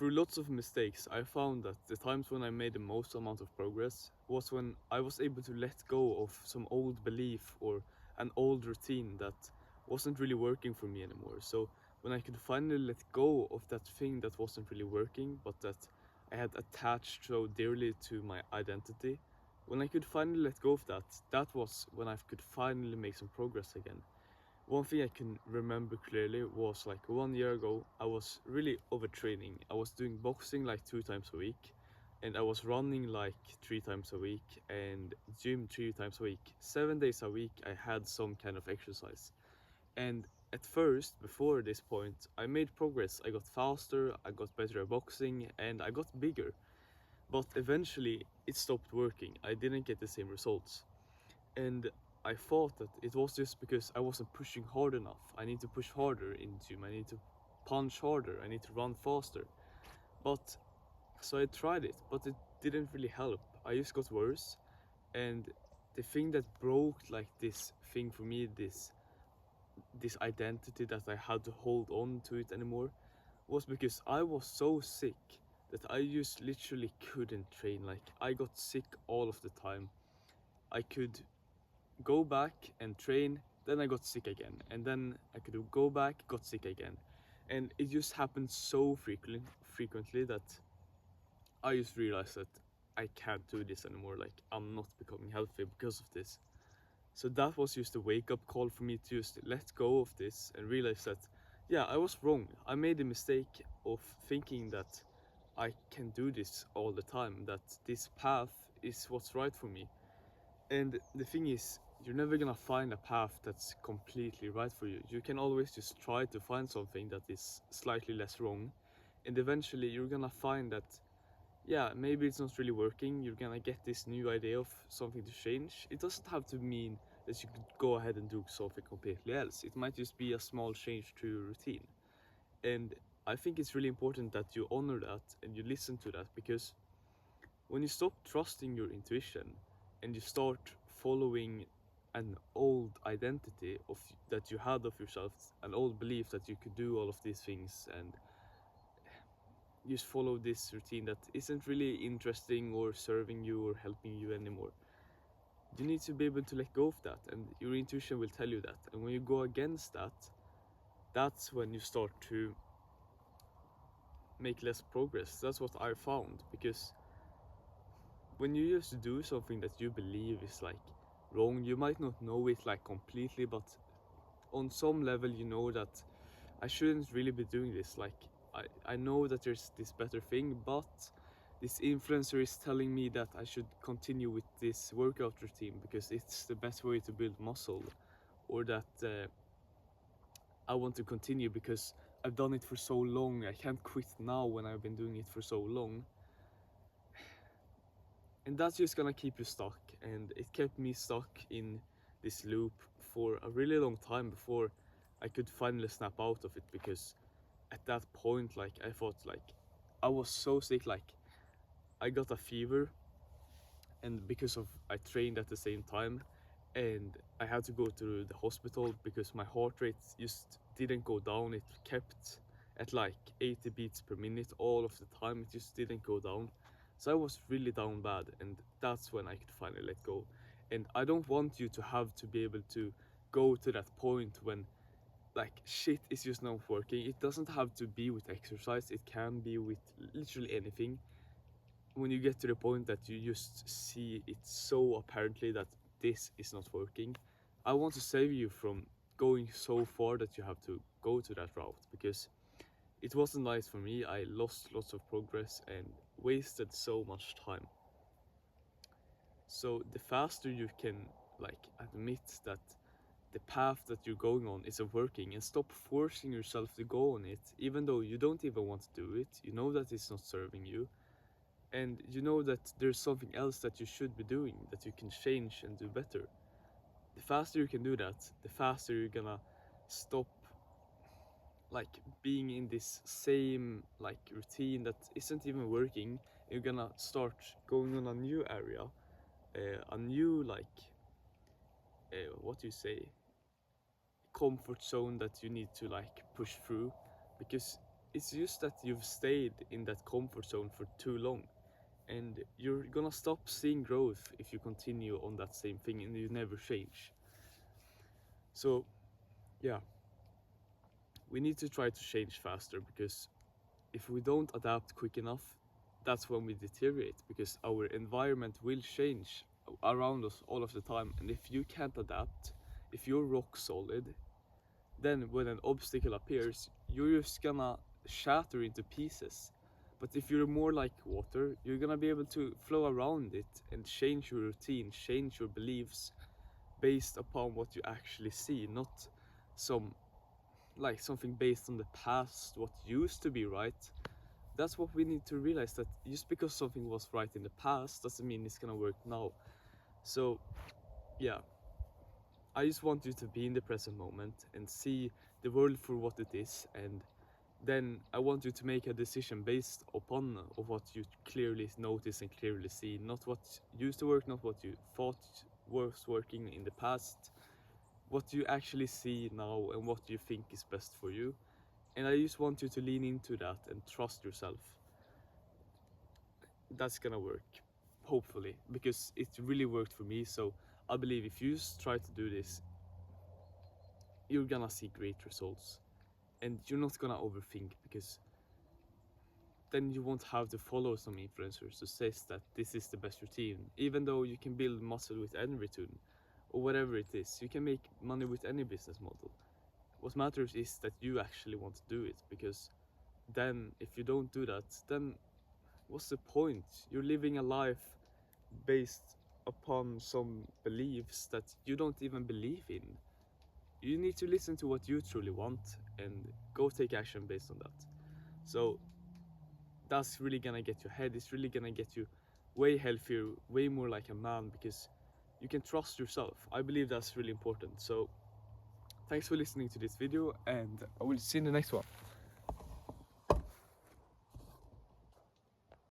through lots of mistakes, I found that the times when I made the most amount of progress was when I was able to let go of some old belief or an old routine that wasn't really working for me anymore. So when I could finally let go of that thing that wasn't really working, but that I had attached so dearly to my identity, when I could finally let go of that, that was when I could finally make some progress again. One thing I can remember clearly was like 1 year ago, I was really overtraining. I was doing boxing like 2 times a week, and I was running like 3 times a week, and gym 3 times a week. 7 days a week, I had some kind of exercise. And at first, before this point, I made progress. I got faster, I got better at boxing, and I got bigger. But eventually, it stopped working. I didn't get the same results. And I thought that it was just because I wasn't pushing hard enough. I need to push harder in gym. I need to punch harder. I need to run faster. But so I tried it, but it didn't really help. I just got worse. And the thing that broke like this thing for me, this identity that I had to hold on to it anymore, was because I was so sick that I just literally couldn't train. Like I got sick all of the time. I could go back and train, then I got sick again, and then I could go back, got sick again, and it just happened so frequently that I just realized that I can't do this anymore. Like I'm not becoming healthy because of this. So that was just a wake up call for me to just let go of this and realize that yeah, I was wrong. I made the mistake of thinking that I can do this all the time, that this path is what's right for me. And the thing is, you're never gonna find a path that's completely right for you. You can always just try to find something that is slightly less wrong, and eventually you're gonna find that, yeah, maybe it's not really working. You're gonna get this new idea of something to change. It doesn't have to mean that you could go ahead and do something completely else. It might just be a small change to your routine. And I think it's really important that you honor that and you listen to that, because when you stop trusting your intuition and you start following an old identity of that you had of yourself, an old belief that you could do all of these things, and you just follow this routine that isn't really interesting or serving you or helping you anymore, you need to be able to let go of that, and your intuition will tell you that. And when you go against that, that's when you start to make less progress. That's what I found, because when you just do something that you believe is like wrong, you might not know it like completely, but on some level you know that I shouldn't really be doing this. Like I know that there's this better thing, but this influencer is telling me that I should continue with this workout routine because it's the best way to build muscle, or that I want to continue because I've done it for so long. I can't quit now when I've been doing it for so long. And that's just gonna keep you stuck, and it kept me stuck in this loop for a really long time before I could finally snap out of it. Because at that point, like, I thought like I was so sick, like I got a fever, and because of I trained at the same time, and I had to go to the hospital because my heart rate just didn't go down. It kept at like 80 beats per minute all of the time. It just didn't go down. So I was really down bad, and that's when I could finally let go. And I don't want you to have to be able to go to that point when like shit is just not working. It doesn't have to be with exercise, it can be with literally anything. When you get to the point that you just see it so apparently that this is not working, I want to save you from going so far that you have to go to that route, because it wasn't nice for me. I lost lots of progress and wasted so much time. So the faster you can like admit that the path that you're going on isn't working, and stop forcing yourself to go on it even though you don't even want to do it, you know that it's not serving you, and you know that there's something else that you should be doing that you can change and do better. The faster you can do that, the faster you're gonna stop like being in this same like routine that isn't even working. You're gonna start going on a new area, a new like what do you say, comfort zone that you need to like push through, because it's just that you've stayed in that comfort zone for too long, and you're gonna stop seeing growth if you continue on that same thing and you never change. So yeah, we need to try to change faster, because if we don't adapt quick enough, that's when we deteriorate, because our environment will change around us all of the time. And if you can't adapt, if you're rock solid, then when an obstacle appears, you're just gonna shatter into pieces. But if you're more like water, you're gonna be able to flow around it and change your routine, change your beliefs based upon what you actually see, not some like something based on the past, what used to be right. That's what we need to realize, that just because something was right in the past doesn't mean it's gonna work now. So yeah, I just want you to be in the present moment and see the world for what it is, and then I want you to make a decision based upon of what you clearly notice and clearly see, not what used to work, not what you thought was working in the past, what you actually see now and what you think is best for you. And I just want you to lean into that and trust yourself. That's gonna work, hopefully, because it really worked for me. So I believe if you just try to do this, you're gonna see great results, and you're not gonna overthink, because then you won't have to follow some influencers who says that this is the best routine. Even though you can build muscle with any routine or whatever it is, you can make money with any business model. What matters is that you actually want to do it, because then if you don't do that, then what's the point? You're living a life based upon some beliefs that you don't even believe in. You need to listen to what you truly want and go take action based on that. So that's really gonna get you ahead. It's really gonna get you way healthier, way more like a man, because you can trust yourself. I believe that's really important. So thanks for listening to this video, and I will see you in the next one.